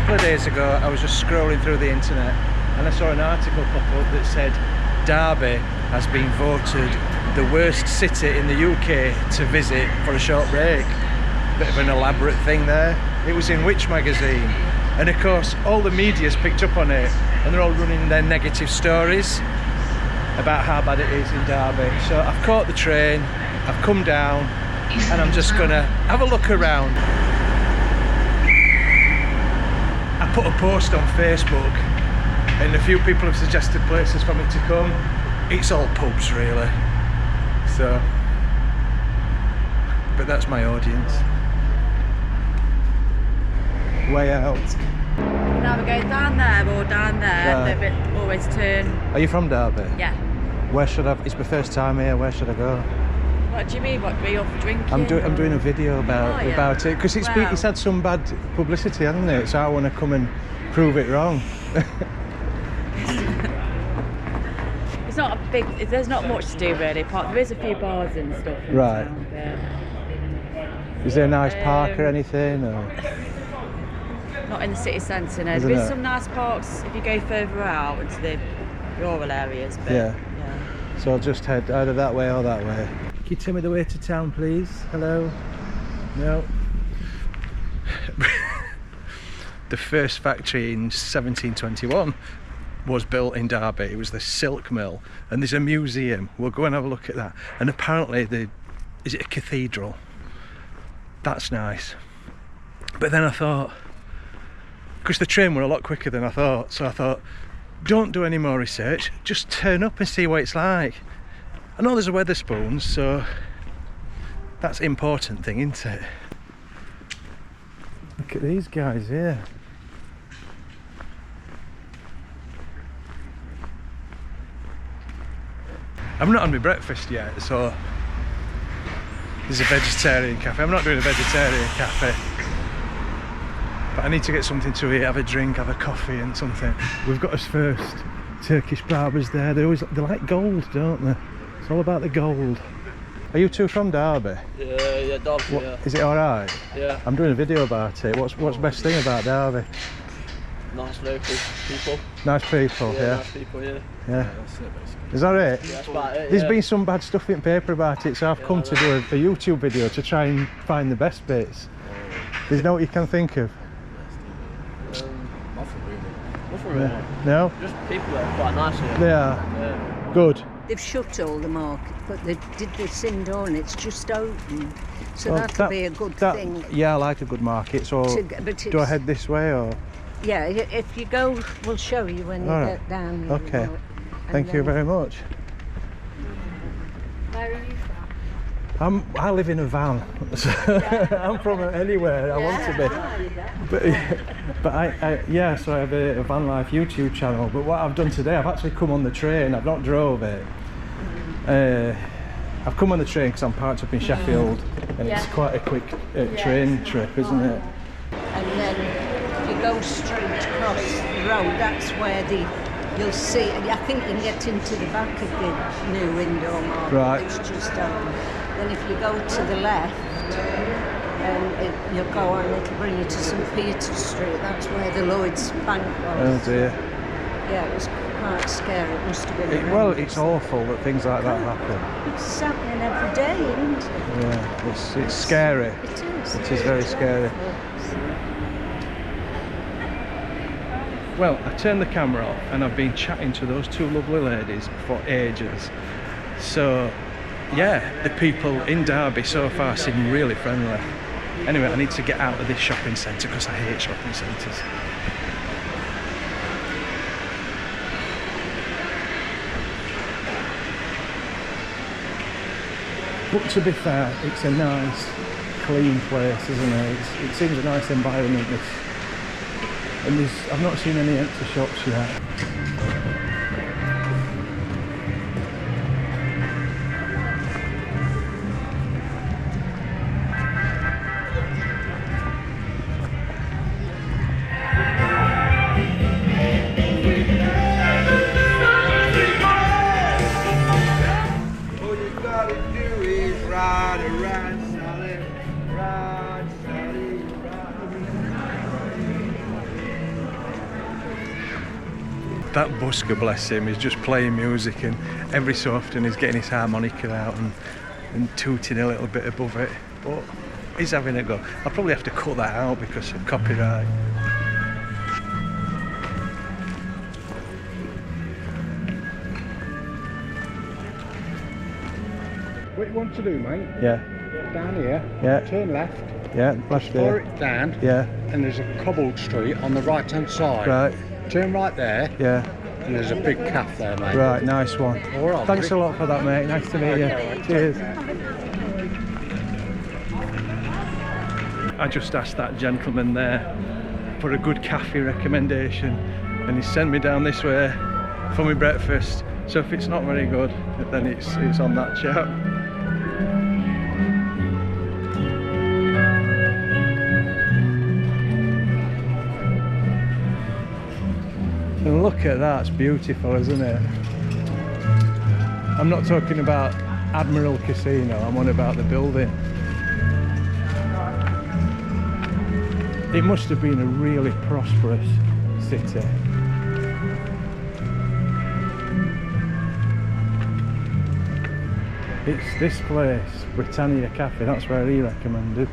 couple of days ago I was just scrolling through the internet and I saw an article pop up that said Derby has been voted the worst city in the UK to visit for a short break. Bit of an elaborate thing there. It was in Which magazine, and of course all the media's picked up on it and they're all running their negative stories about how bad it is in Derby. So I've caught the train, I've come down and I'm just gonna have a look around. I put a post on Facebook and a few people have suggested places for me to come. It's all pubs really, so, but that's my audience. Way out. Now we go down there or down there, right. They always turn. Are you from Derby? Yeah. Where should I, it's my first time here, where should I go? What do you mean, what, are you off for drinking? I'm doing a video about it, because it's had some bad publicity, hasn't it? So I want to come and prove it wrong. It's not a big, there's not much to do really, there is a few bars and stuff in right. town, but, is there a nice park or anything? Or? Not in the city centre, no. There is some nice parks if you go further out into the rural areas, but yeah. So I'll just head either that way or that way. Can you tell me the way to town, please? Hello? No? The first factory in 1721 was built in Derby. It was the silk mill, and there's a museum. We'll go and have a look at that. And apparently is it a cathedral? That's nice. But then I thought, because the train were a lot quicker than I thought, so I thought, don't do any more research, just turn up and see what it's like. I know there's a Wetherspoons, so that's the important thing, isn't it? Look at these guys here. I've not had my breakfast yet, so there's a vegetarian cafe. I'm not doing a vegetarian cafe, but I need to get something to eat, have a drink, have a coffee and something. We've got us first Turkish barbers there. They like gold, don't they? It's all about the gold. Are you two from Derby? Yeah, Derby, yeah. Is it alright? Yeah. I'm doing a video about it. What's the best thing about Derby? Nice local people. Nice people, yeah. Nice people, yeah. Yeah. Is that it? Yeah, that's about it. There's been some bad stuff in paper about it, so I've come to do a YouTube video to try and find the best bits. There's no what you can think of? Nothing really. Nothing really. No? Just people that are quite nice here. They are? Yeah. Good. They've shut all the market, but they did this indoor and it's just open. So that'll be a good thing. Yeah, I like a good market. So do I head this way or? Yeah, if you go, we'll show you when you get down here. Okay. Thank you very much. Where are you from? I live in a van. I'm from anywhere I want to be. But so I have a van life YouTube channel. But what I've done today, I've actually come on the train. I've not drove it. I've come on the train because I'm parked up in Sheffield, and it's quite a quick train trip, isn't it? And then if you go straight across the road, that's where you'll see. I think you can get into the back of the new indoor market. Right. It's just open. Then if you go to the left, you'll go on, it'll bring you to St Peter's Street. That's where the Lloyd's Bank was. Oh dear. Yeah, it was quite scary. It must have been. Well, it's awful that things like that happen. It's happening every day, isn't it? Yeah, it's scary. It is. It is very scary. Well, I turned the camera off and I've been chatting to those two lovely ladies for ages. So, yeah, the people in Derby so far seem really friendly. Anyway, I need to get out of this shopping centre because I hate shopping centres. But to be fair, it's a nice, clean place, isn't it? It seems a nice environment. And I've not seen any empty shops yet. All you gotta do is ride around, solid, ride, solid, ride. that busker, bless him, is just playing music, and every so often he's getting his harmonica out and tooting a little bit above it, but he's having a go. I'll probably have to cut that out because of copyright. What you want to do, mate? Yeah. Down here. Yeah. Turn left. Yeah, left Pour there. it down. Yeah. And there's a cobbled street on the right hand side. Right. Turn right there. Yeah. And there's a big cafe there, mate. Right, nice one. All right. Thanks a lot for that, mate. Nice to meet you. Cheers. I just asked that gentleman there for a good cafe recommendation, and he sent me down this way for my breakfast. So if it's not very good, then it's on that chap. And look at that, it's beautiful, isn't it? I'm not talking about Admiral Casino, I'm on about the building. It must have been a really prosperous city. It's this place, Britannia Cafe, that's where he recommended.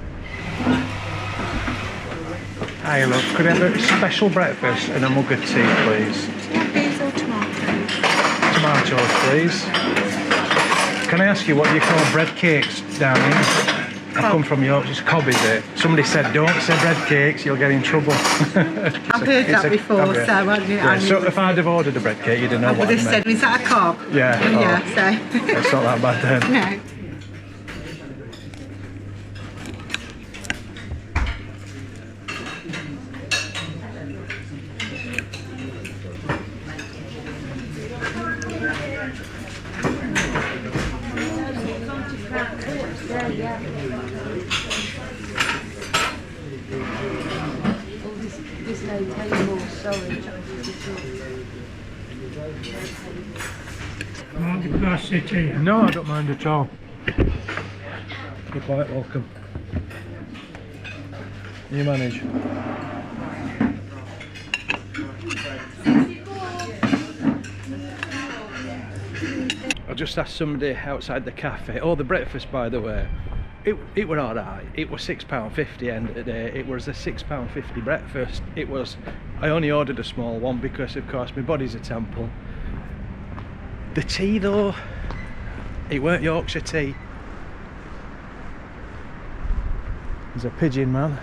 Hi, look, could I have a special breakfast and a mug of tea, please? Beans or tomatoes? Tomatoes, please. Can I ask you what you call bread cakes down here? I come from York, it's cob, is it? Somebody said don't say bread cakes, you'll get in trouble. I've heard that before, so I knew. Yeah, so if I'd have ordered a bread cake, you'd have known I what would I have meant. said, is that a cob? Yeah. Yeah, so. It's not that bad then. No. No, I don't mind at all. You're quite welcome. You manage. I just asked somebody outside the cafe. Oh, the breakfast, by the way, it were alright. It was £6.50 end of the day. It was a £6.50 breakfast. It was. I only ordered a small one because, of course, my body's a temple. The tea, though, it weren't Yorkshire tea. There's a pigeon man.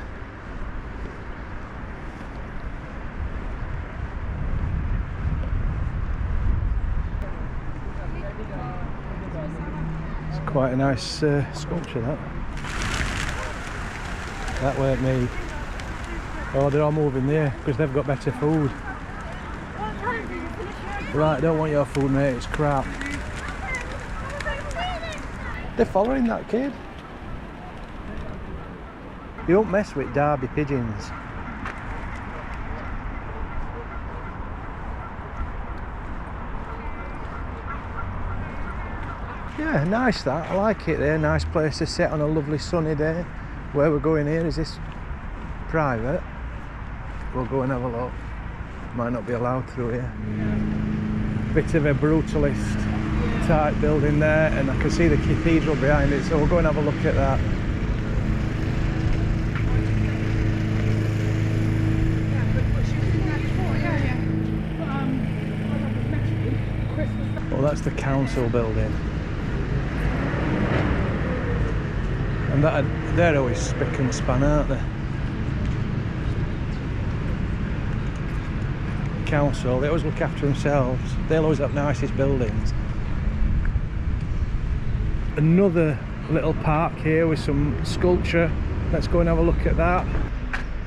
It's quite a nice sculpture, that. That weren't me. Oh, they're all moving there because they've got better food. Right, I don't want your food, mate, it's crap. They're following that kid. You don't mess with Derby pigeons. Yeah, nice that. I like it there. Nice place to sit on a lovely sunny day. Where we're going here, is this private? We'll go and have a look. Might not be allowed through here. Bit of a brutalist type building there, and I can see the cathedral behind it, so we'll go and have a look at that. Well, that's the council building. And they're always spick and span, aren't they? Council, they always look after themselves. They'll always have nicest buildings. Another little park here with some sculpture. Let's go and have a look at that.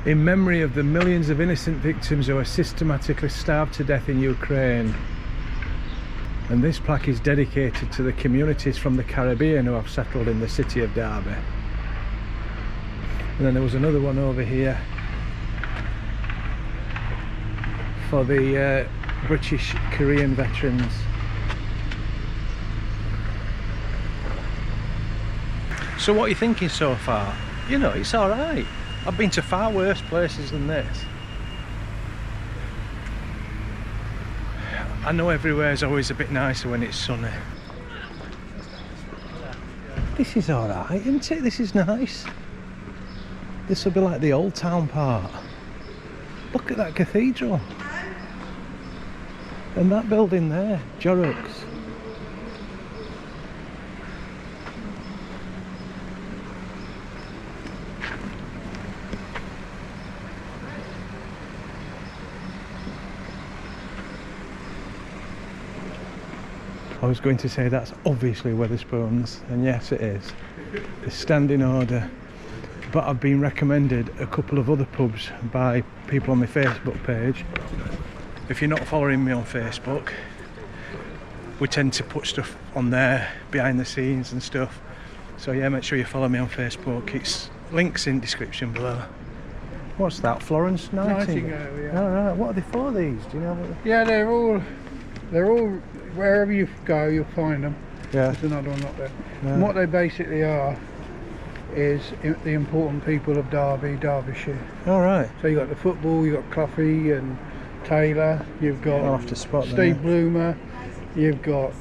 In memory of the millions of innocent victims who are systematically starved to death in Ukraine. And this plaque is dedicated to the communities from the Caribbean who have settled in the city of Derby. And then there was another one over here for the British Korean veterans. So what are you thinking so far? You know, it's alright. I've been to far worse places than this. I know everywhere's always a bit nicer when it's sunny. This is alright, isn't it? This is nice. This will be like the old town part. Look at that cathedral. And that building there, Jorrocks. I was going to say that's obviously Wetherspoons, and yes it is. The standing order. But I've been recommended a couple of other pubs by people on my Facebook page. If you're not following me on Facebook, we tend to put stuff on there behind the scenes and stuff. So yeah, make sure you follow me on Facebook. It's links in description below. What's that? Florence Nightingale? Yeah. All right. What are they for, these? Do you know what Yeah, they're all wherever you go, you'll find them. Yeah. There's another one up there. Yeah. And what they basically are is the important people of Derby, Derbyshire. All right. So you've got the football, you've got Cloughy and Taylor, you've got I'll have to spot them, Steve yeah. Bloomer, you've got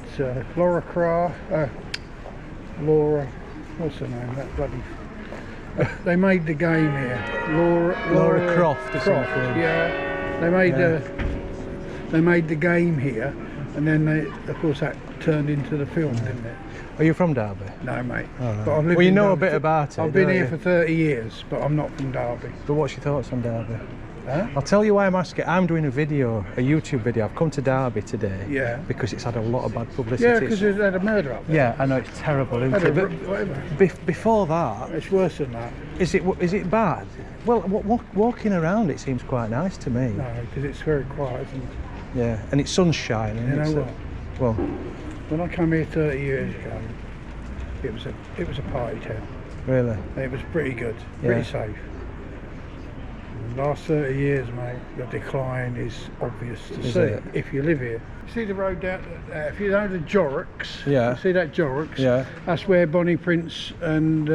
Laura what's her name, that bloody they made the game here. Laura Croft or something. Yeah. They made the game here, and then of course that turned into the film, didn't it? Are you from Derby? No, mate. Oh, right. But I've lived Well, you in know a Derby bit about it. I've been don't here you? for 30 years, but I'm not from Derby. But what's your thoughts on Derby? Huh? I'll tell you why I'm asking. I'm doing a YouTube video. I've come to Derby today. Yeah. Because it's had a lot of bad publicity. Yeah, because they had a murder up there. Yeah, I know it's terrible, isn't it? But Whatever. before that, It's worse than that. is it bad? Well, walking around, it seems quite nice to me. No, because it's very quiet, isn't it? Yeah, and it's sunshine. And You know what? Well, When I came here 30 years ago, it was a party town. really. It was pretty good, Yeah. pretty safe. The last 30 years, mate, the decline is obvious to Is see it? if you live here. See the road down there? If you know the Jorrocks, Yeah. you see that Jorrocks? Yeah. That's where Bonnie Prince and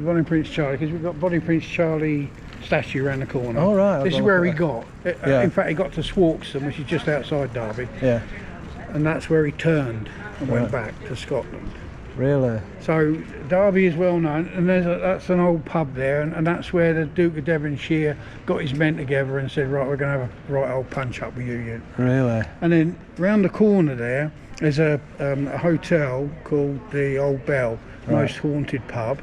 Bonnie Prince Charlie, because we've got Bonnie Prince Charlie statue around the corner. Oh, right, I'll This go is where look he at got. Yeah. In fact, he got to Swarkston, which is just outside Derby, Yeah. and that's where he turned and went Right. back to Scotland. Really. So Derby is well known, and that's an old pub there, and that's where the Duke of Devonshire got his men together and said, right, we're going to have a right old punch up with you. Really. And then round the corner there's a hotel called the Old Bell, most haunted pub,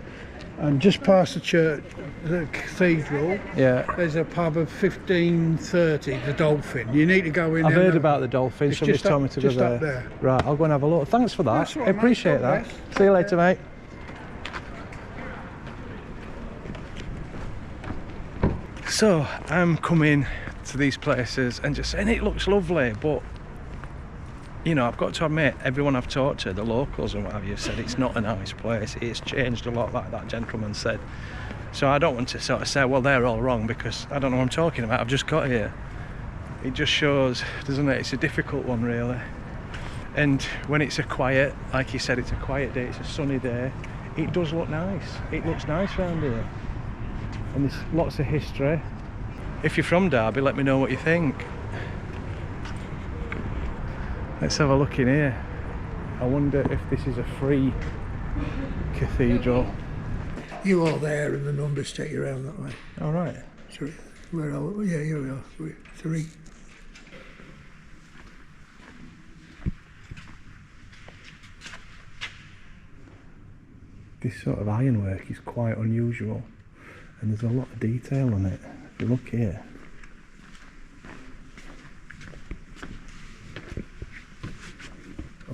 and just past the church, the cathedral, Yeah. there's a pub of 1530, the Dolphin. You need to go in I've there. heard about the dolphins. It's Somebody's just told me up- to go just there. up there. Right, I'll go and have a look. Thanks for that. That's all I right, mate. appreciate God that. bless. See you later, mate. So I'm coming to these places and just saying it looks lovely, but you know, I've got to admit, everyone I've talked to, the locals and what have you, said it's not a nice place. It's changed a lot, like that gentleman said. So I don't want to sort of say, well, they're all wrong, because I don't know what I'm talking about. I've just got here. It just shows, doesn't it? It's a difficult one, really. And when it's a quiet, like you said, it's a quiet day, it's a sunny day, it does look nice. It looks nice around here. And there's lots of history. If you're from Derby, let me know what you think. Let's have a look in here. I wonder if this is a free cathedral. You are there and the numbers take you around that way. All right. So, where are we? Yeah, here we are. 3. This sort of ironwork is quite unusual, and there's a lot of detail on it. If you look here.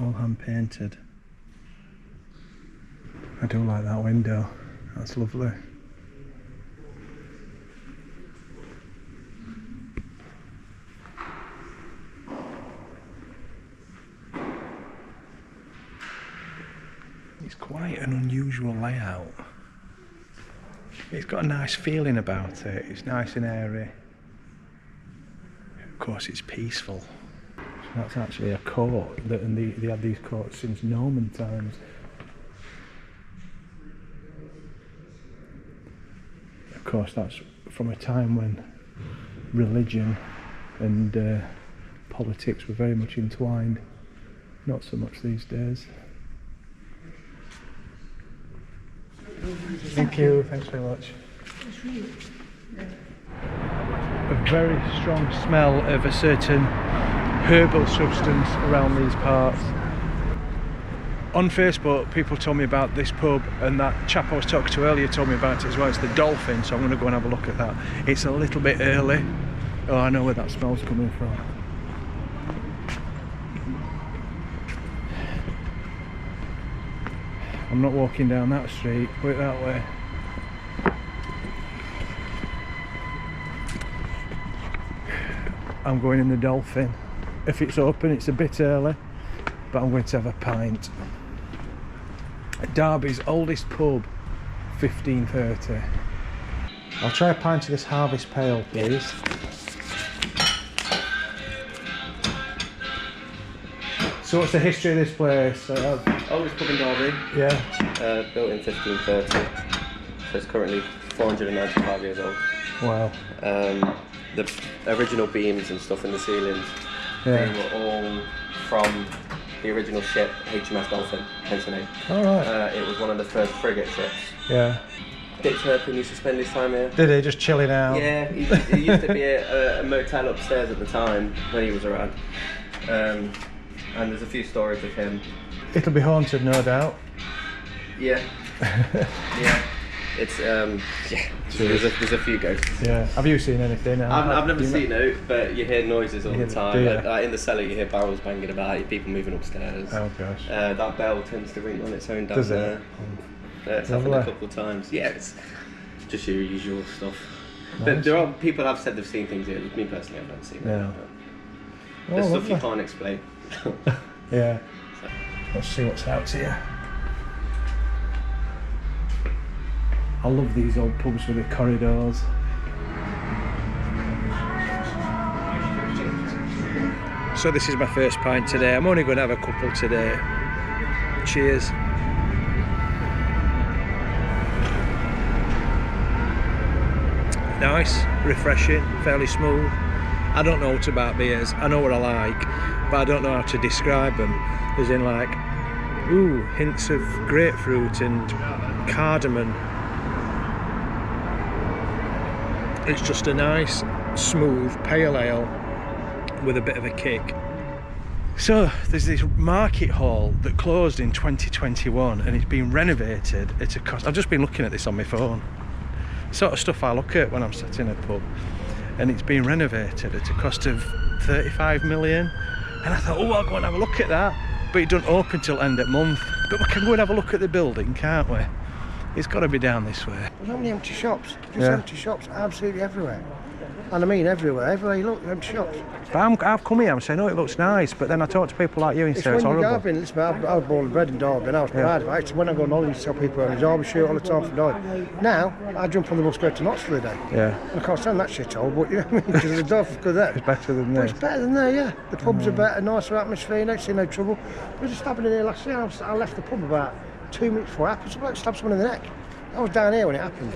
All hand painted. I do like that window. That's lovely. It's quite an unusual layout. It's got a nice feeling about it. It's nice and airy. Of course, it's peaceful. So that's actually a court, and they had these courts since Norman times. Of course, that's from a time when religion and politics were very much entwined. Not so much these days. Thank you, thanks very much. A very strong smell of a certain herbal substance around these parts. On Facebook, people told me about this pub, and that chap I was talking to earlier told me about it as well. It's the Dolphin, so I'm going to go and have a look at that. It's a little bit early. Oh, I know where that smell's coming from. I'm not walking down that street, put it that way. I'm going in the Dolphin. If it's open, it's a bit early, but I'm going to have a pint. Derby's oldest pub, 1530. I'll try a pint of this Harvest Pale, please. So what's the history of this place? Oldest pub in Derby. Yeah. Built in 1530. So it's currently 495 years old. Wow. The original beams and stuff in the ceilings, Yeah. they were all from the original ship, HMS Dolphin, hence the name. Alright. It was one of the first frigate ships. Yeah. Dick Turpin used to spend his time here. Did he? Just chilling out? Yeah, he used to be a motel upstairs at the time when he was around. And there's a few stories of him. It'll be haunted, no doubt. Yeah. Yeah. It's yeah. There's a few ghosts. Yeah. Have you seen anything? I've never seen it, but you hear noises all the time. Do In the cellar, you hear barrels banging about, you hear people moving upstairs. Oh gosh. That bell tends to ring on its own down Does it? there. It's happened a couple of times. Yeah, it's just your usual stuff. But there are people have said they've seen things here. Me personally, I've never seen it. Yeah. There's stuff you can't explain. Yeah. Let's see what's out here. I love these old pubs with the corridors. So this is my first pint today. I'm only going to have a couple today. Cheers. Nice, refreshing, fairly smooth. I don't know what about beers. I know what I like, but I don't know how to describe them. As in like, ooh, hints of grapefruit and cardamom. It's just a nice, smooth pale ale with a bit of a kick. So there's this market hall that closed in 2021 and it's been renovated at a cost. I've just been looking at this on my phone. Sort of stuff I look at when I'm sat in a pub. And it's been renovated at a cost of 35 million. And I thought, oh, I'll go and have a look at that. But it doesn't open till end of month. But we can go and have a look at the building, can't we? It's got to be down this way. There's so many empty shops, just empty shops, absolutely everywhere. And I mean everywhere you look, empty shops. But I've come here, I'm saying, oh, it looks nice, but then I talk to people like you and say it's horrible. Listen, I was born and bred in Derby and I was proud of it. Actually, when I go on holiday, I tell people on a Derby shoot all the time for Derby. Now, I jump on the bus, go to Knots for the day. Yeah. And I can't stand that shithole, but you know what I mean? Because the Derby's good there. It's better than this. It's better than there, yeah. The pubs are better, nicer atmosphere, you don't see no trouble. It was just happening here last year. I left the pub about 2 minutes before it happened. Some bloke stabbed someone in the neck. I was down here when it happened.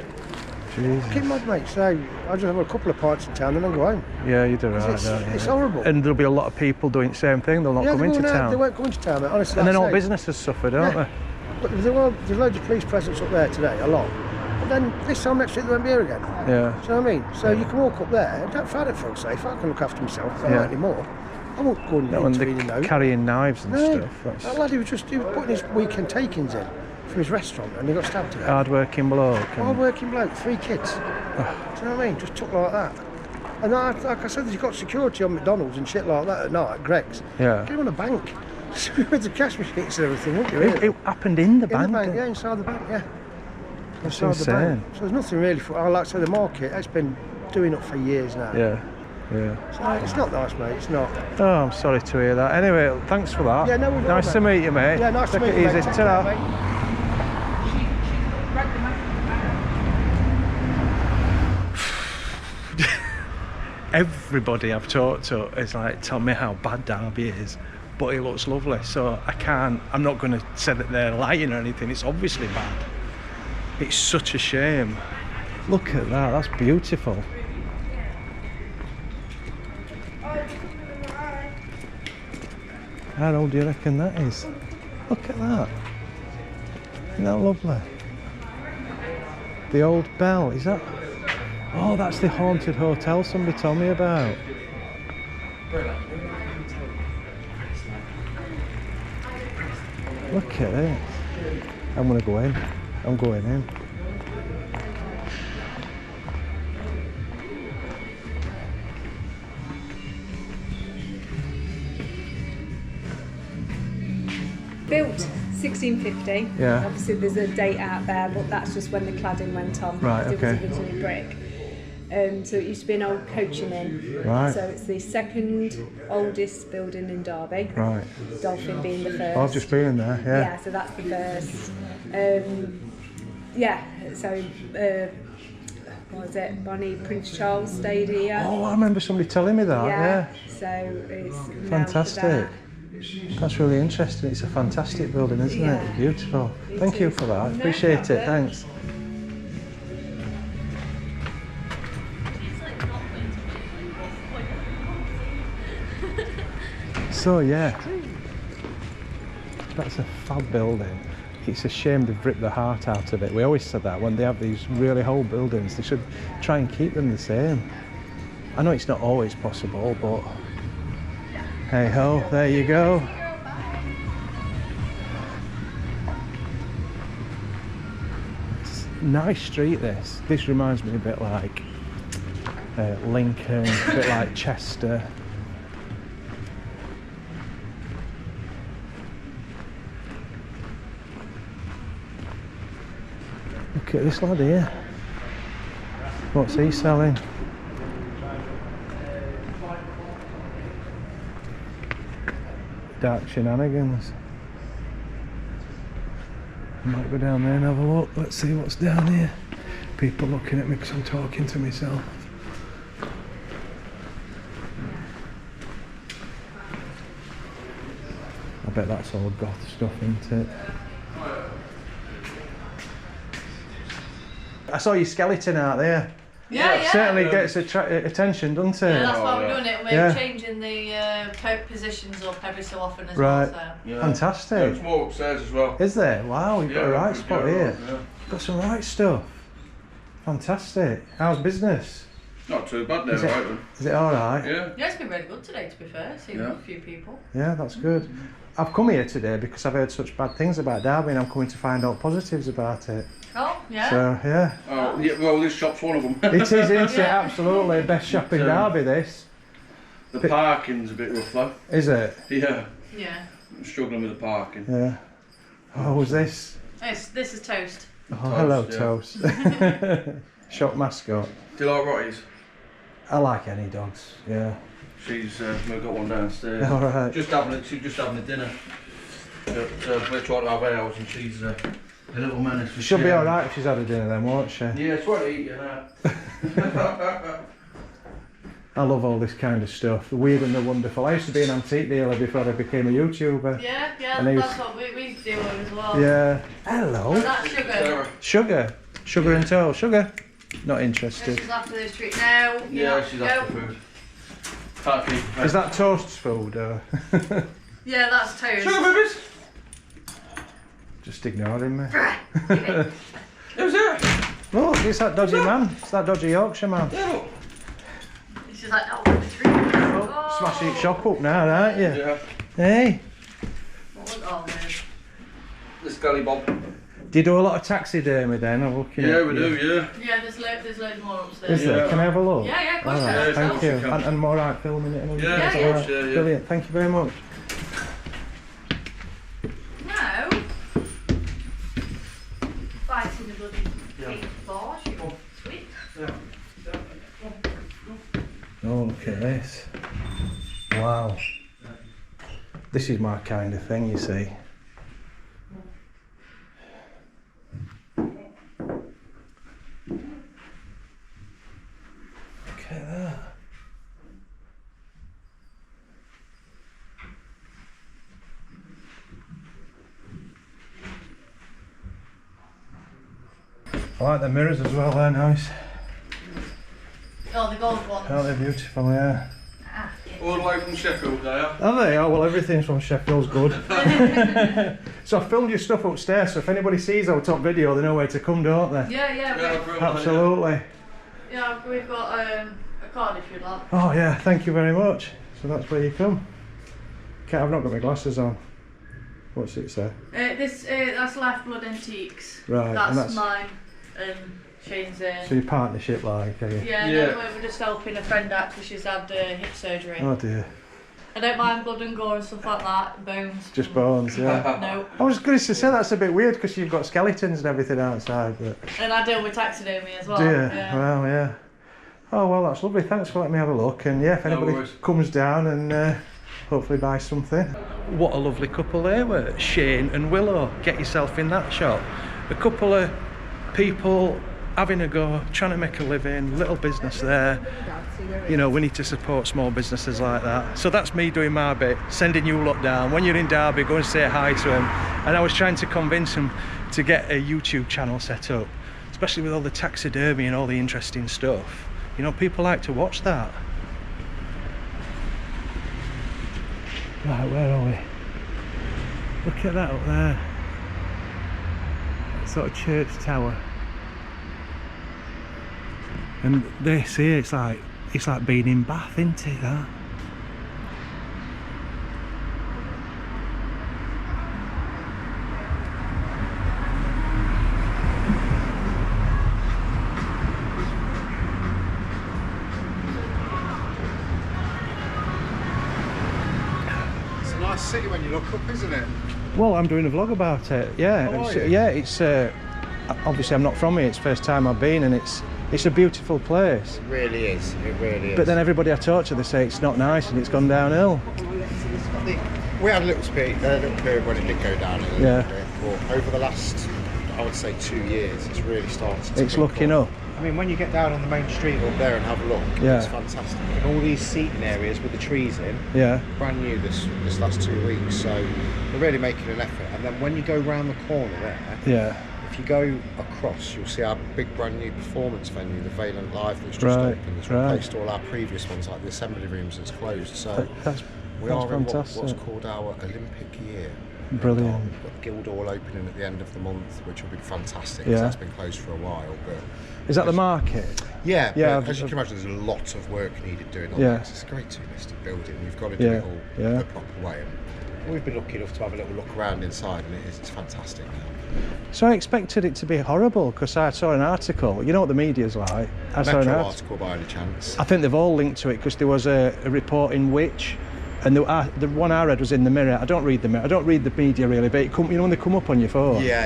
Jesus. Keep mad, mate. So I just have a couple of pints in town and then go home. Yeah, you do right, don't you? It's horrible. And there'll be a lot of people doing the same thing. They'll not come into town. They won't come into town, mate. Honestly. And then all businesses suffer, don't they? But there's loads of police presence up there today, a lot. And then this time next week they won't be here again. Yeah. Do you know what I mean? So you can walk up there. Don't find it feel safe. I can look after myself. I don't anymore. I won't go and intervene in those. Carrying knives and stuff. That lad, he was putting his weekend takings in from his restaurant and he got stabbed to death. Hard-working bloke. Hard-working bloke, 3 kids. Do you know what I mean? Just took like that. And like I said, you've got security on McDonald's and shit like that at night, Greg's. Yeah. Get him on a bank. With the cash machines and everything, wouldn't you? It happened in the bank? In the bank, yeah, inside the bank, yeah. That's inside insane. the bank. So there's nothing really for, like I say, the market, it's been doing it for years now. Yeah. Yeah. So it's not nice, mate, it's not. Oh, I'm sorry to hear that. Anyway, thanks for that. Yeah, no, we're nice to meet you, mate. Yeah, nice to meet you, mate. Take it easy. Ta-ra. Everybody I've talked to is like, tell me how bad Derby is, but it looks lovely, so I'm not going to say that they're lying or anything. It's obviously bad. It's such a shame. Look at that, that's beautiful. How old do you reckon that is? Look at that. Isn't that lovely? The old bell, is that? Oh, that's the haunted hotel somebody told me about. Look at this. I'm gonna go in. I'm going in. Built 1650. Yeah. Obviously there's a date out there, but that's just when the cladding went on. Right, It okay. was originally brick. So it used to be an old coaching inn. Right. So it's the second oldest building in Derby. Right. Dolphin being the first. Oh, I've just been in there, yeah. Yeah, so that's the first. Yeah, so what was it? Bonnie Prince Charles stayed here. Oh, I remember somebody telling me that, yeah. So it's known for Fantastic. that. That's really interesting. It's a fantastic building, isn't it? Beautiful. Thank you for that. No Appreciate it. problem. Thanks. So yeah, that's a fab building. It's a shame they've ripped the heart out of it. We always said that when they have these really old buildings, they should try and keep them the same. I know it's not always possible, but hey ho, there you go. It's a nice street this. This reminds me a bit like Lincoln, a bit like Chester. Look at this lad here. What's he selling? Dark shenanigans. I might go down there and have a look. Let's see what's down here. People looking at me because I'm talking to myself. I bet that's all goth stuff, isn't it? I saw your skeleton out there. Yeah. Certainly gets attention, doesn't it? Yeah, that's why we're doing it. We're Yeah. changing the positions up every so often as Right. well. So. Fantastic. There's more upstairs as well. Is there? Wow, you've got a right we spot go here. around, yeah. Got some right stuff. Fantastic. How's business? Not too bad now, Is it, right then. is it alright? Yeah. Yeah, it's been really good today, to be fair. Seeing a few people. Yeah, that's good. I've come here today because I've heard such bad things about Derby and I'm coming to find out positives about it. Oh, yeah. So, yeah. Oh, yeah, well, this shop's one of them. It is, isn't it? Absolutely. Best shop in Derby, this. The parking's a bit rough though. Is it? Yeah. Yeah. I'm struggling with the parking. Yeah. Oh, was this? This is Toast. Oh, hello, Toast. Shop mascot. Do you like Rotties? I like any dogs, yeah. She's, we've got one downstairs. All right. She's just having a dinner. But we're trying to have ours and she's a little menace. She'll be alright if she's had a dinner then, won't she? Yeah, it's what I eat, you know. I love all this kind of stuff, the weird and the wonderful. I used to be an antique dealer before I became a YouTuber. Yeah, And that's what we do as well. Yeah. Hello. And that's Sugar. Sugar. Sugar and toast. Sugar. Not interested. She's after this treat now. Yeah, she's after food. Can't keep her. Is that Toast's food? Yeah, that's Toast. Sugar babies! Just ignoring me. Who's it? Look, it's that dodgy man. It's that dodgy Yorkshire man. She's like, oh, the treat. Oh. Smashing your shop up now, aren't you? Yeah. Hey. What was all this? The Scully Bob. Do you do a lot of taxidermy then? I'm looking at We do, yeah. Yeah, there's loads more upstairs. Is there? Can I have a look? Yeah, of course. Alright, Yeah, thank you. And I'm alright filming it. Yeah, yeah. of course, yeah. Brilliant, thank you very much. No. Fighting the bloody pink bar. Sweet. Oh, look at this. Wow. This is my kind of thing, you see. Look at that. I like the mirrors as well, they're nice. Oh, the gold ones. Oh, they're beautiful, yeah. Ah, yeah. All the way from Sheffield, are you? Are they? Oh, well, everything's from Sheffield's good. So I filmed your stuff upstairs, so if anybody sees our top video, they know where to come, don't they? Yeah. Absolutely. Yeah, we've got a card if you'd like. Oh yeah, thank you very much. So that's where you come. Okay, I've not got my glasses on. What's it say? That's Lifeblood Antiques. Right, That's, and that's mine and Shane's. So your partnership, like, are you? Yeah, no, we're just helping a friend out because she's had hip surgery. Oh dear. I don't mind blood and gore and stuff like that, bones. Just bones, yeah. No. I was going to say that's a bit weird because you've got skeletons and everything outside. But... And I deal with taxidermy as well. Do you? Yeah. Well, yeah. Oh well, that's lovely. Thanks for letting me have a look. And yeah, if anybody comes down and hopefully buy something. What a lovely couple they were, Shane and Willow. Get yourself in that shop. A couple of people having a go, trying to make a living, little business there. You know, we need to support small businesses like that. So that's me doing my bit, sending you lot down. When you're in Derby, go and say hi to them. And I was trying to convince them to get a YouTube channel set up, especially with all the taxidermy and all the interesting stuff. You know, people like to watch that. Right, where are we? Look at that up there. Sort of church tower. And this here, it's like being in Bath, isn't it, that? It's a nice city when you look up, isn't it? Well, I'm doing a vlog about it, yeah. It's obviously I'm not from here, it's the first time I've been, and it's a beautiful place. It really is, it really is. But then everybody I talk to, they say it's not nice and it's gone downhill. We had a little period when it did go downhill a little bit, but over the last, I would say 2 years, it's really started to It's looking up. I mean, when you get down on the main street up there and have a look, it's fantastic. And all these seating areas with the trees in, brand new this last 2 weeks, so they're really making an effort. And then when you go round the corner there, if you go across, you'll see our big brand new performance venue, the Valent Live, that's just opened. It's replaced all our previous ones, like the assembly rooms that's closed. So we are in what's called our Olympic year. Brilliant. We've got the Guildhall opening at the end of the month, which will be fantastic, because that's been closed for a while. But is that the market? Yeah, as you can imagine, there's a lot of work needed doing on this. It's a great two-listed building. You've got to do it all the proper way. And we've been lucky enough to have a little look around inside, and it's fantastic now. So I expected it to be horrible because I saw an article. You know what the media's like. I saw an article by any chance? I think they've all linked to it because there was a report in which, and the one I read was in the Mirror. I don't read the Mirror. I don't read the media really, but you know when they come up on your phone. Yeah.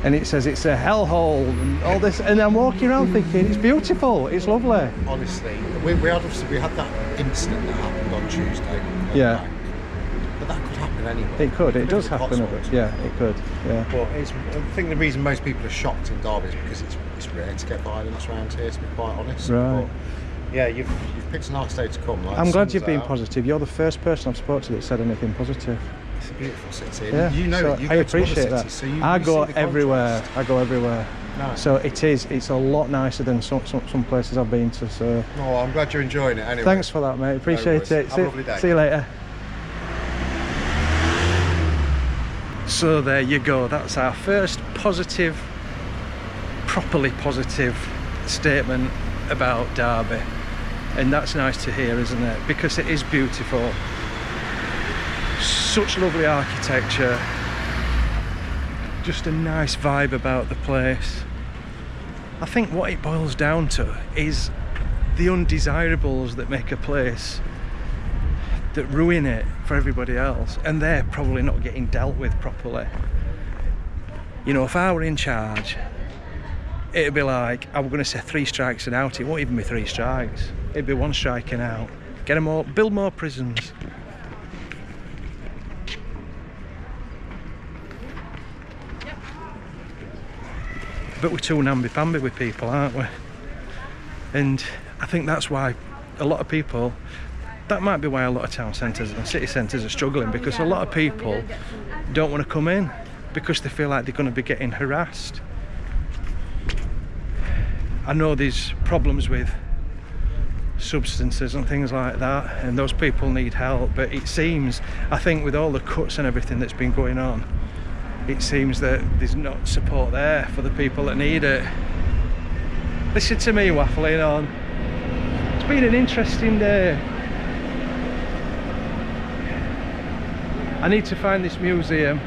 And it says it's a hellhole and all this, and I'm walking around thinking it's beautiful, it's lovely. Honestly, we had that incident that happened on Tuesday. Yeah. But that could happen anyway. It could. It does happen. Yeah, it could. Yeah. But I think the reason most people are shocked in Derby is because it's rare to get violence around here, to be quite honest. Right. But yeah, you've picked a nice day to come. Like, I'm glad you've been positive. You're the first person I've spoken to that said anything positive. It's a beautiful city. Yeah. You know, so I appreciate that. So I go everywhere. Nice. So it's a lot nicer than some places I've been to. So. Oh, I'm glad you're enjoying it anyway. Thanks for that, mate. Appreciate it. Have a lovely day. See you later. So there you go, that's our first positive, properly positive statement about Derby, and that's nice to hear, isn't it? Because it is beautiful, such lovely architecture, just a nice vibe about the place. I think what it boils down to is the undesirables that make a place, that ruin it for everybody else, and they're probably not getting dealt with properly. You know, if I were in charge, it'd be like, I'm going to say 3 strikes and out. It won't even be 3 strikes, it'd be 1 strike and out. Get them all, build more prisons. But we're too namby-pamby with people, aren't we? And I think that's why a lot of people, that might be why a lot of town centres and city centres are struggling, because a lot of people don't want to come in because they feel like they're going to be getting harassed. I know there's problems with substances and things like that, and those people need help. But it seems, I think with all the cuts and everything that's been going on, it seems that there's not support there for the people that need it. Listen to me waffling on. It's been an interesting day. I need to find this museum.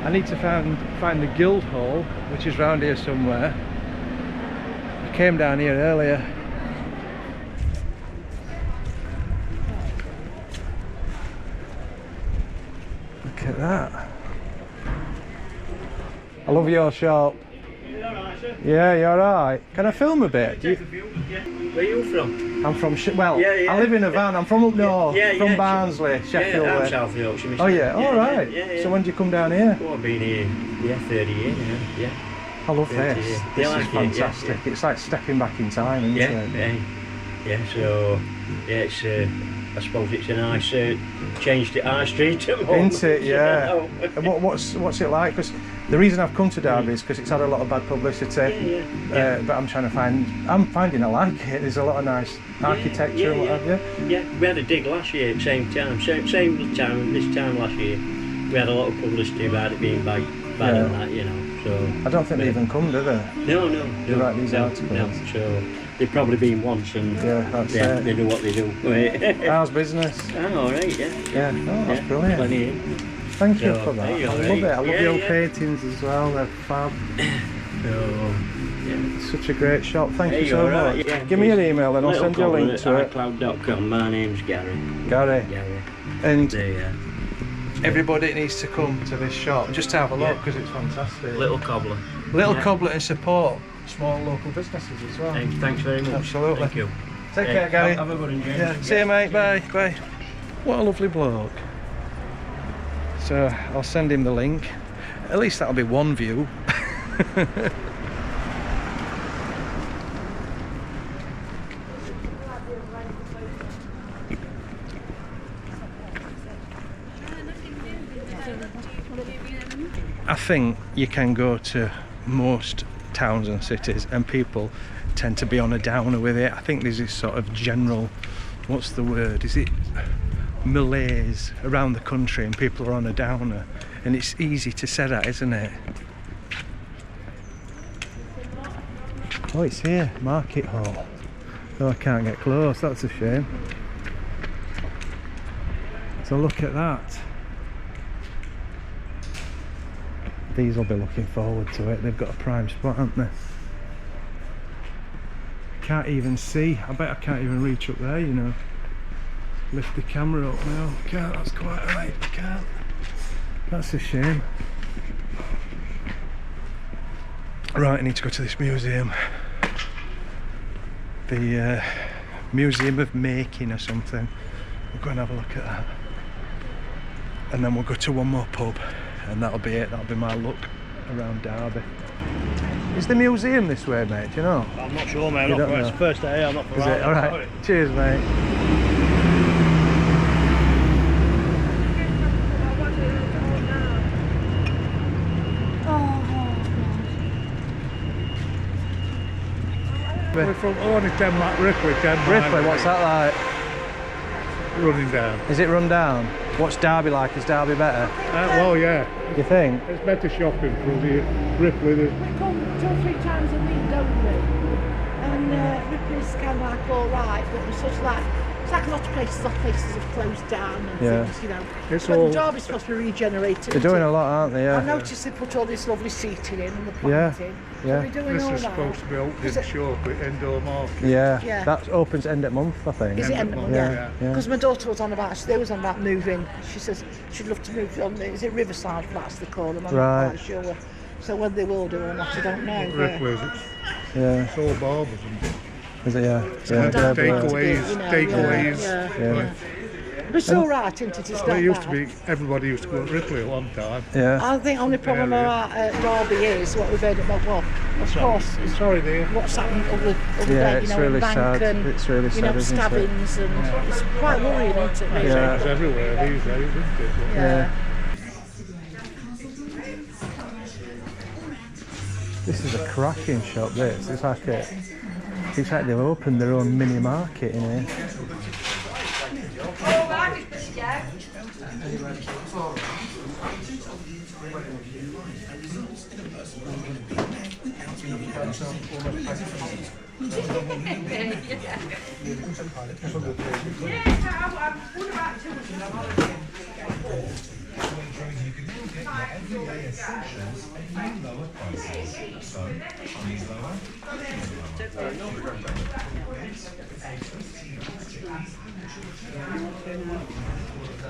I need to find the Guildhall, which is round here somewhere. I came down here earlier. Look at that. I love your shop. Yeah, you're alright. Can I film a bit? Where are you from? I'm from, I live in a van. I'm from up north, from Barnsley, Sheffield. Yeah, I'm South Yorkshire. Oh yeah, alright. So when did you come down here? Well, I've been here, 30 years now, yeah. I love this. This is fantastic. It's like stepping back in time, isn't it? Yeah, so, it's, I suppose it's a nice change to High Street at the moment. Isn't it? Yeah. What's it like? Because the reason I've come to Derby is because it's had a lot of bad publicity. But I'm finding I like it. There's a lot of nice architecture and what have you. Yeah, we had a dig last year at the same time. Same time, this time last year. We had a lot of publicity about it being bad and that, you know. So I don't think they even come, do they? No. They write these articles. No, so they've probably been once and they do what they do. How's business? Oh, all right, yeah. Yeah, that's brilliant. Plenty. Thank you for that. I love it. I love your paintings as well. They're fab. It's such a great shop. Thank you so much. Yeah, give me your email and I'll send you a link to it. iCloud.com. My name's Gary. Gary. And everybody needs to come to this shop just to have a look because it's fantastic. Little cobbler. Cobbler and support small local businesses as well. Thanks very much. Absolutely. Thank you. Take care, Gary. Have a good one. See you, mate. Bye. Bye. What a lovely bloke. So I'll send him the link. At least that'll be one view. I think you can go to most towns and cities and people tend to be on a downer with it. I think there's this sort of general, what's the word, is it malaise around the country and people are on a downer, and it's easy to say that, isn't it? Oh, it's here, Market Hall. Oh, I can't get close, that's a shame. So look at that. These will be looking forward to it. They've got a prime spot, haven't they? Can't even see. I bet I can't even reach up there, you know. Lift the camera up now. Can't, that's quite right. Can't. That's a shame. Right, I need to go to this museum. The Museum of Making or something. We'll go and have a look at that. And then we'll go to one more pub. And that'll be it, that'll be my look around Derby. Is the museum this way, mate, do you know? I'm not sure, mate, it's the first day, I'm not for it? Alright, cheers, mate. We're from only 10 Mac Ripley, 10 Ripley, what's that like? Running down. Is it run down? What's Derby like? Is Derby better? Well, yeah. You think? It's better shopping for the Ripley. We come 2 or 3 times a week, don't we? And Ripley's kind of like alright, but there's such like, it's like a lot of places have closed down and things, you know. It's but all... Derby's supposed to be regenerated. They're doing a lot, aren't they? Yeah. I noticed they put all this lovely seating in and the planting. Yeah. So this is supposed to be opening shortly, indoor market. Yeah. That opens end of month, I think. Is it end of month? Yeah. Because my daughter was on about, they was on about moving. She says she'd love to move on, is it Riverside flats they call them? I'm not quite sure. So whether they will do or not, I don't know. Ripley's, it's all barbers and is it? Yeah. Takeaways. Yeah. But it's alright, isn't it? It's not it used bad. to be, everybody used to go to Ripley at one time. Yeah. I think the only problem about Derby is what we've heard about, well, of course, sorry dear. What's happened over there, you know, really bank sad. and, it's really sad, you know, stabbings and it's quite worrying, isn't it? Really? It's everywhere these days, isn't it? Yeah. This is a cracking shop, this. It's like It's like they've opened their own mini market in here.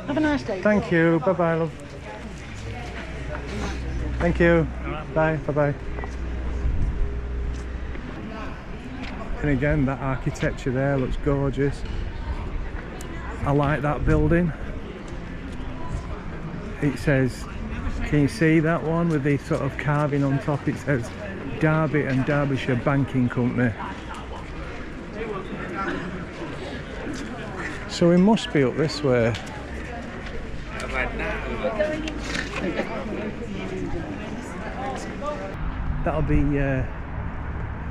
Have a nice day. Thank you. Bye bye, love. Thank you. Bye. Bye bye. And again, that architecture there looks gorgeous. I like that building. It says, can you see that one with the sort of carving on top? It says Derby and Derbyshire Banking Company. So we must be up this way. That'll be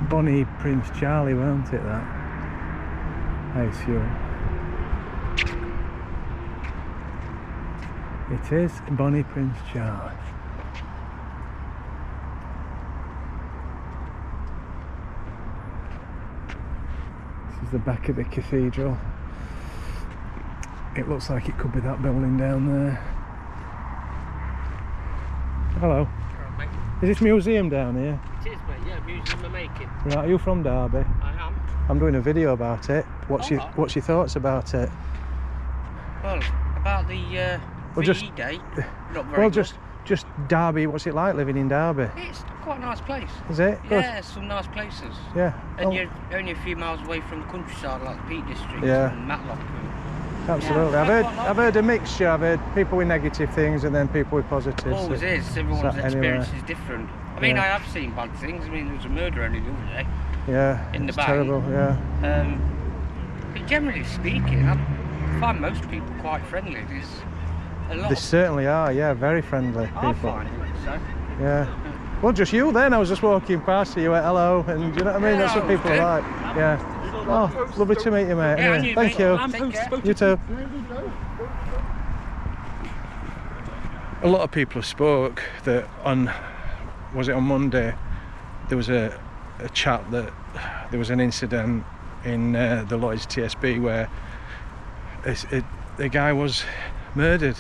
Bonnie Prince Charlie, won't it, that? I assume. It is Bonnie Prince Charlie. This is the back of the cathedral. It looks like it could be that building down there. Hello. Is this museum down here? It is, mate, yeah, museum of making. Right, are you from Derby? I am. I'm doing a video about it. What's your thoughts about it? Well, about the VE Day, not very good. Just Derby, what's it like living in Derby? It's quite a nice place. Is it? Good. Yeah, some nice places. Yeah. And you're only a few miles away from the countryside, like the Peak District and Matlock. Absolutely. Yeah, I've heard a mixture. I've heard people with negative things and then people with positives. Always is. Everyone's experience is different. I mean, I have seen bad things. I mean, there was a murder only the other day. Yeah. In the it's bank. terrible. Yeah. But generally speaking, I find most people quite friendly. There's a lot. They certainly are. Yeah, very friendly people. I find so. Yeah. Well, just you then. I was just walking past, so you went hello, and you know what I mean. That's what people are like. Yeah. Oh, lovely to meet you, mate. Yeah, anyway, thank you. You too. A lot of people have spoke that was it on Monday, there was a chat that there was an incident in the Lloyd's TSB where a guy was murdered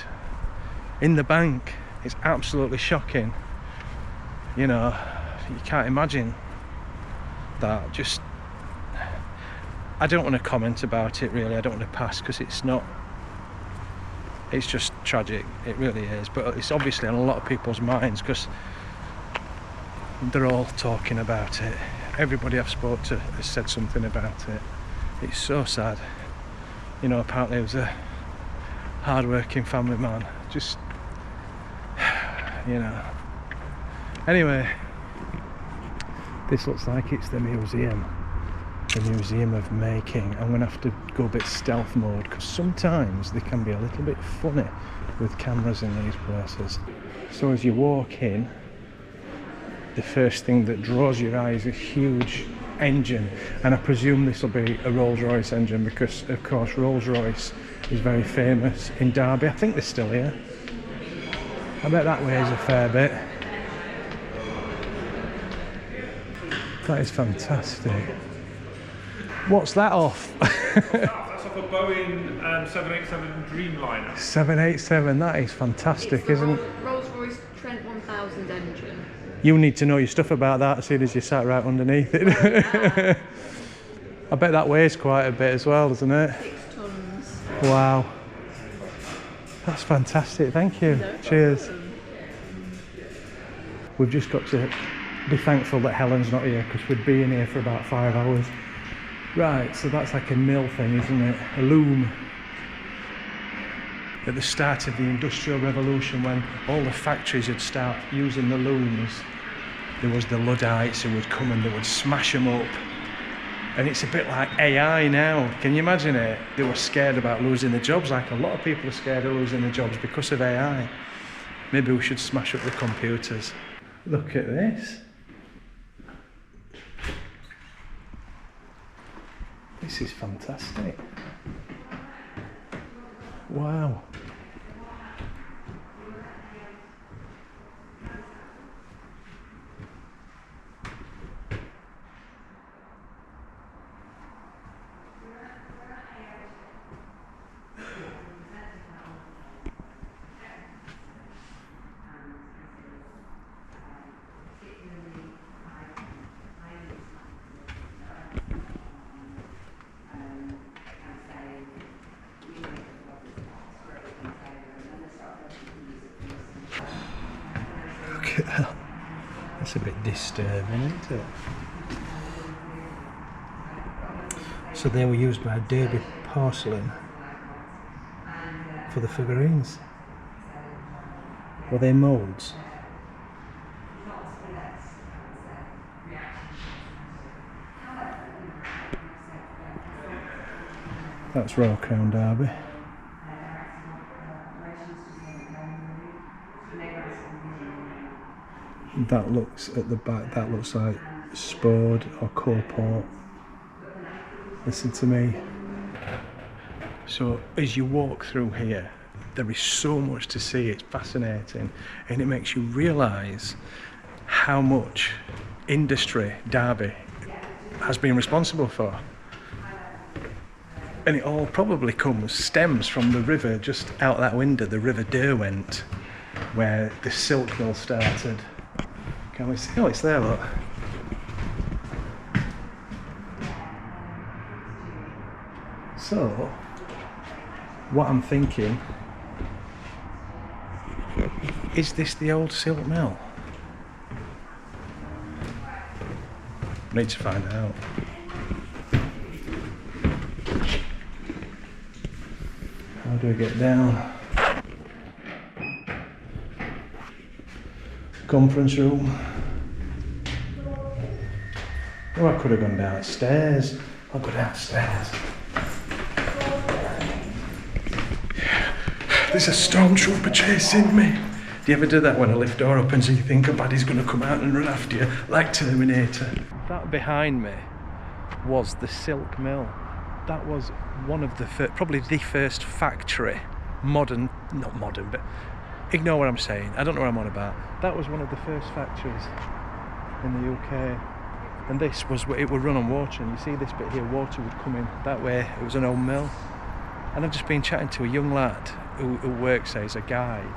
in the bank. It's absolutely shocking. You know, you can't imagine that. Just, I don't want to comment about it really. I don't want to pass because it's just tragic. It really is. But it's obviously on a lot of people's minds because they're all talking about it. Everybody I've spoke to has said something about it. It's so sad. You know, apparently he was a hard-working family man. Just, you know. Anyway, this looks like it's the museum. The Museum of Making. I'm going to have to go a bit stealth mode because sometimes they can be a little bit funny with cameras in these places. So as you walk in, the first thing that draws your eye is a huge engine, and I presume this will be a Rolls-Royce engine because of course Rolls-Royce is very famous in Derby. I think they're still here. I bet that weighs a fair bit. That is fantastic. What's that off? That's off a Boeing 787 Dreamliner. 787, that is fantastic, isn't it? Rolls-Royce Trent 1000 engine. You need to know your stuff about that as soon as you sat right underneath it. Yeah. I bet that weighs quite a bit as well, doesn't it? 6 tons. Wow. That's fantastic, thank you. No, cheers. We've just got to be thankful that Helen's not here because we'd be in here for about 5 hours. Right, so that's like a mill thing, isn't it? A loom. At the start of the Industrial Revolution, when all the factories would start using the looms, there was the Luddites who would come and they would smash them up. And it's a bit like AI now. Can you imagine it? They were scared about losing their jobs, like a lot of people are scared of losing their jobs because of AI. Maybe we should smash up the computers. Look at this. This is fantastic. Wow. Look at that. That's a bit disturbing, isn't it? So they were used by Derby Porcelain for the figurines. Were they moulds? That's Royal Crown Derby. That looks at the back, that looks like Spode or Coalport. Listen to me. So as you walk through here, there is so much to see. It's fascinating, and it makes you realise how much industry Derby has been responsible for. And it all probably stems from the river just out that window, the River Derwent, where the silk mill started. Can we see? Oh, it's there, look. So, what I'm thinking, is this the old silk mill? Need to find out. How do we get down? Conference room. Oh, I could have gone downstairs. I'll go downstairs. There's a stormtrooper chasing me. Do you ever do that when a lift door opens and you think a baddie's going to come out and run after you, like Terminator? That behind me was the silk mill. That was one of the probably the first factory, modern, not modern, but ignore what I'm saying, I don't know what I'm on about. That was one of the first factories in the UK, and this was, it would run on water, and you see this bit here, water would come in that way. It was an old mill, and I've just been chatting to a young lad who works there, he's a guide,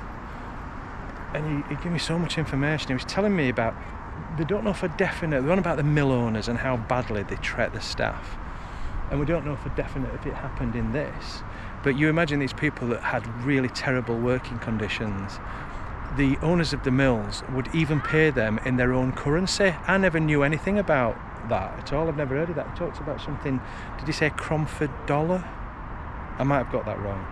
and he gave me so much information. He was telling me about, they don't know for definite, they're on about the mill owners and how badly they treat the staff, and we don't know for definite if it happened in this. But you imagine these people that had really terrible working conditions. The owners of the mills would even pay them in their own currency. I never knew anything about that at all. I've never heard of that. He talks about something, did he say Cromford dollar? I might have got that wrong.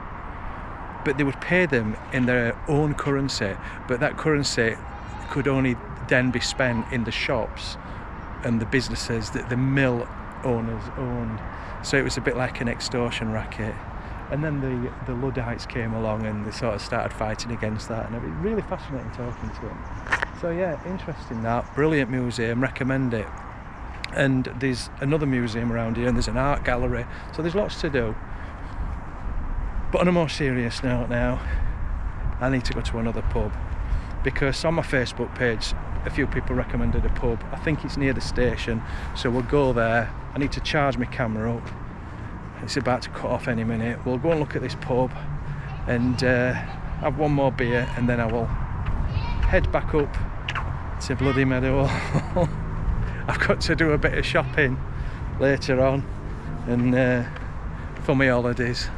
But they would pay them in their own currency, but that currency could only then be spent in the shops and the businesses that the mill owners owned. So it was a bit like an extortion racket. And then the Luddites came along and they sort of started fighting against that, and it was really fascinating talking to them. So yeah, interesting that. Brilliant museum, recommend it. And there's another museum around here, and there's an art gallery, so there's lots to do. But on a more serious note now, I need to go to another pub, because on my Facebook page a few people recommended a pub. I think it's near the station, so we'll go there. I need to charge my camera up. It's about to cut off any minute. We'll go and look at this pub and have one more beer, and then I will head back up to Bloody Meadow. I've got to do a bit of shopping later on, and for my holidays.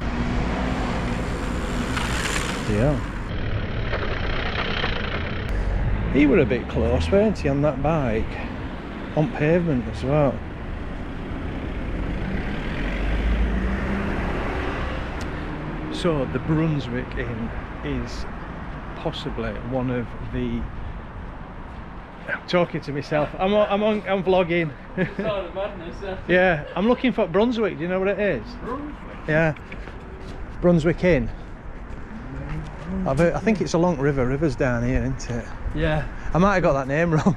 Yeah. He were a bit close, weren't he, on that bike? On pavement as well. So the Brunswick Inn is possibly one of the... I'm talking to myself. I'm vlogging. Yeah, I'm looking for Brunswick. Do you know what it is? Brunswick? Yeah, Brunswick Inn. I think it's along River. River's down here, isn't it? Yeah. I might have got that name wrong.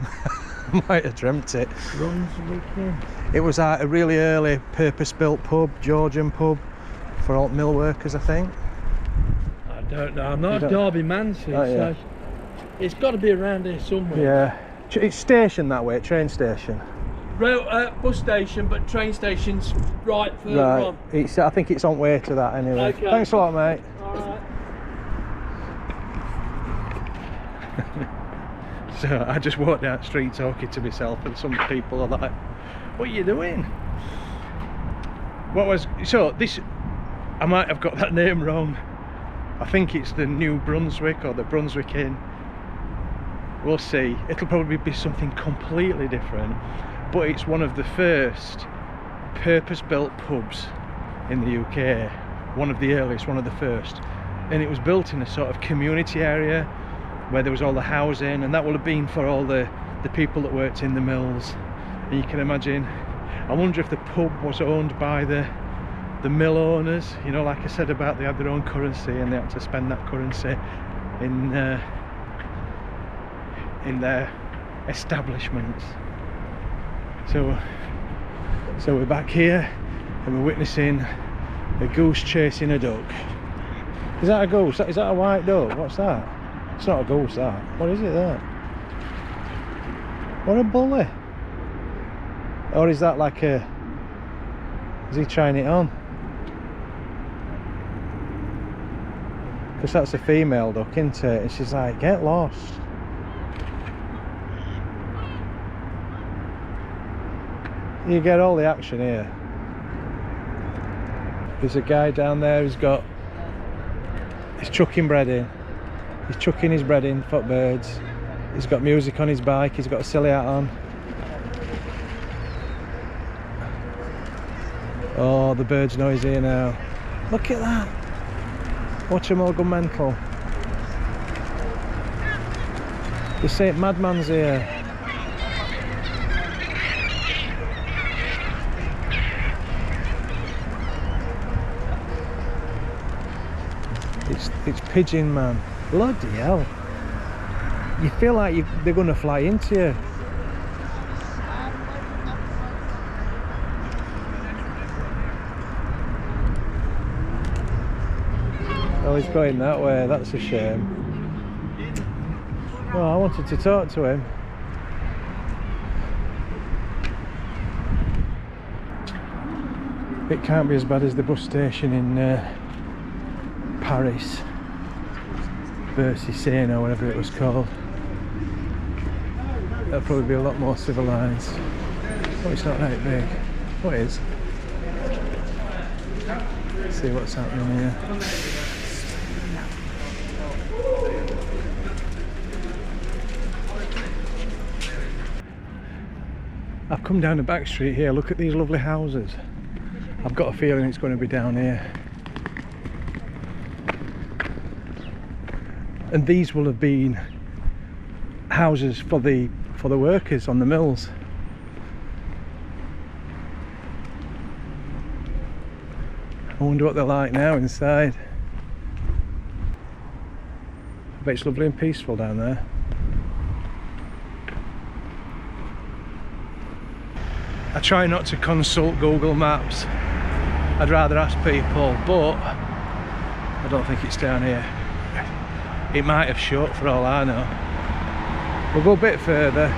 I might have dreamt it. Brunswick Inn. It was a really early purpose-built pub, Georgian pub, for all mill workers, I think. I don't know. I'm not a Derby man, see, so it's got to be around here somewhere. Yeah. It's stationed that way, train station. Bus station, but train station's right further on. I think it's on way to that anyway. Okay. Thanks a lot, mate. Alright. So I just walked down the street talking to myself, and some people are like, what are you doing? This, I might have got that name wrong. I think it's the New Brunswick or the Brunswick Inn. We'll see. It'll probably be something completely different, but it's one of the first purpose-built pubs in the UK. One of the earliest, one of the first. And it was built in a sort of community area where there was all the housing, and that would have been for all the people that worked in the mills. And you can imagine, I wonder if the pub was owned by the mill owners, you know, like I said about they had their own currency and they had to spend that currency in their establishments. So we're back here and we're witnessing a goose chasing a duck. Is that a goose? Is that a white duck? What's that? It's not a goose, that. What is it there? What a bully. Or is that like a... is he trying it on? Because that's a female duck, isn't it? And she's like, get lost. You get all the action here. There's a guy down there who's he's chucking bread in. He's chucking his bread in for birds. He's got music on his bike, he's got a silly hat on. Oh, the bird's noisy now. Look at that. Watch them all go mental. The Saint Madman's here. It's Pigeon Man. Bloody hell. You feel like they're going to fly into you. Oh, he's going that way, that's a shame. Oh, I wanted to talk to him. It can't be as bad as the bus station in Paris. Bercy or whatever it was called. That'll probably be a lot more civilised. Oh, it's not that big. What is? Let's see what's happening here. I've come down the back street here. Look at these lovely houses. I've got a feeling it's going to be down here. And these will have been houses for the workers on the mills. I wonder what they're like now inside. I bet it's lovely and peaceful down there. I try not to consult Google Maps. I'd rather ask people, but I don't think it's down here. It might have shut for all I know. We'll go a bit further.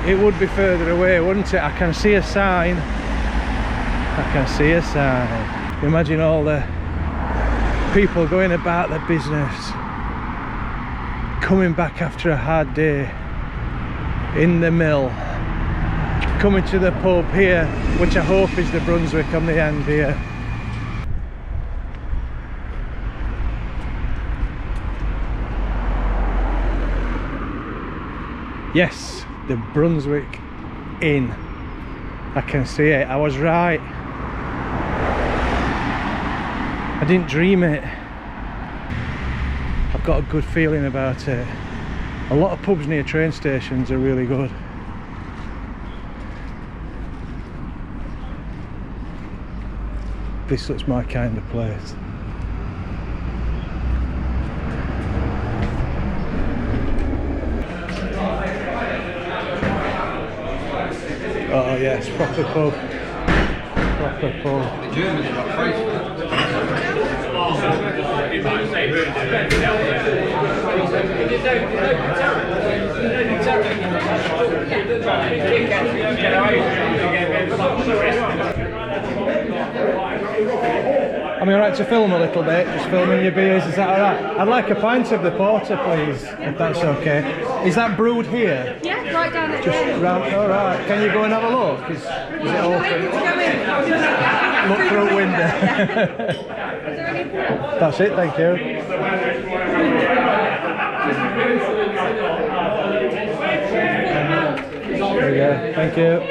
It would be further away, wouldn't it? I can see a sign. I can see a sign. Imagine all the people going about their business, coming back after a hard day in the mill, coming to the pub here, which I hope is the Brunswick on the end here. Yes, the Brunswick Inn. I can see it. I was right. I didn't dream it. I've got a good feeling about it. A lot of pubs near train stations are really good. This looks my kind of place. Oh yes, proper pub. Proper pub. The Germans have got price. Am I alright to film a little bit? Just filming your beers, is that alright? I'd like a pint of the porter, please, if that's okay. Is that brewed here? Yeah, right down at Just the end. round, alright. Can you go and have a look? Is it open? Look through a window. That's it, thank you. There we go, thank you.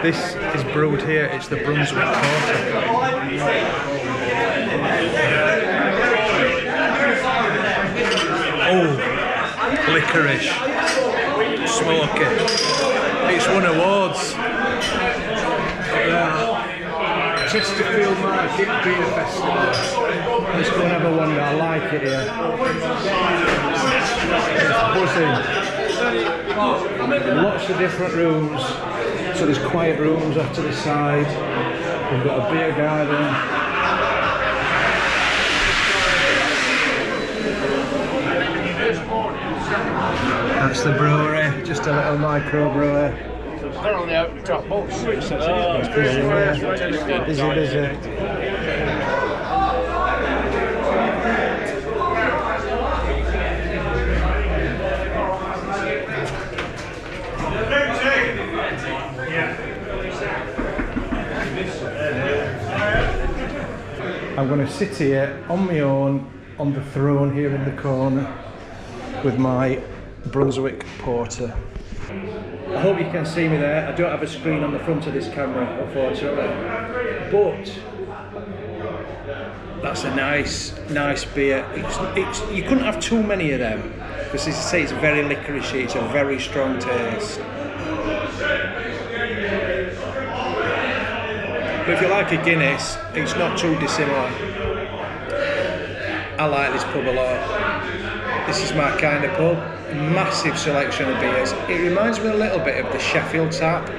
This is brewed here, it's the Brunswick Porter. Oh, licorice, smoky. It's won awards. Chesterfield Market Beer Festival. Let's go and have a wander, I like it here. It's buzzing. Lots of different rooms. So there's quiet rooms off to the side. We've got a beer garden. That's the brewery, just a little micro brewery. They're on the open top box. Busy. I'm going to sit here on my own on the throne here in the corner with my Brunswick Porter. I hope you can see me there. I don't have a screen on the front of this camera, unfortunately, but that's a nice beer. You couldn't have too many of them because, as I say, it's very licoricey. It's a very strong taste. But if you like a Guinness, it's not too dissimilar. I like this pub a lot. This is my kind of pub. Massive selection of beers. It reminds me a little bit of the Sheffield tap.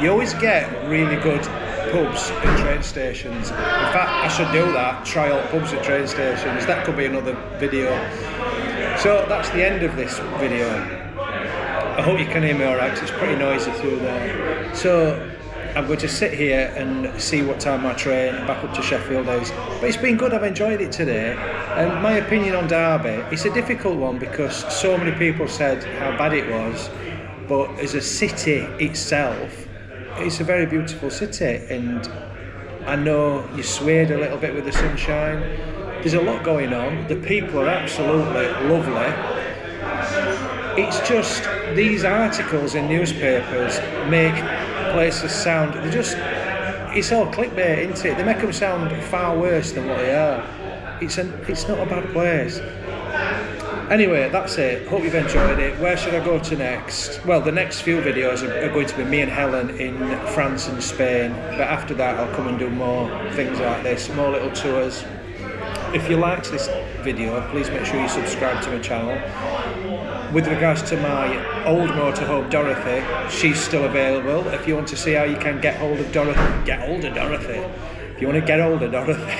You always get really good pubs at train stations. In fact, I should do that, try out pubs at train stations. That could be another video. So that's the end of this video. I hope you can hear me alright, because it's pretty noisy through there. So I'm going to sit here and see what time my train back up to Sheffield is. But it's been good, I've enjoyed it today. And my opinion on Derby, it's a difficult one because so many people said how bad it was. But as a city itself, it's a very beautiful city. And I know you swayed a little bit with the sunshine. There's a lot going on. The people are absolutely lovely. It's just these articles in newspapers make places sound, it's all clickbait, isn't it? They make them sound far worse than what they are. It's not a bad place. Anyway, that's it. Hope you've enjoyed it. Where should I go to next? Well, the next few videos are going to be me and Helen in France and Spain, but after that I'll come and do more things like this, more little tours. If you liked this video, please make sure you subscribe to my channel. With regards to my old motorhome Dorothy, she's still available. If you want to see how you can get hold of Dorothy, if you want to get hold of Dorothy,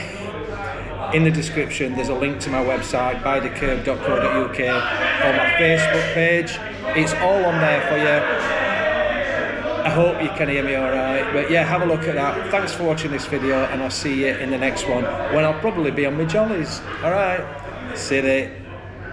in the description there's a link to my website, bythecurve.co.uk, or my Facebook page. It's all on there for you. I hope you can hear me alright, but yeah, have a look at that. Thanks for watching this video, and I'll see you in the next one, when I'll probably be on my jollies. Alright, see you.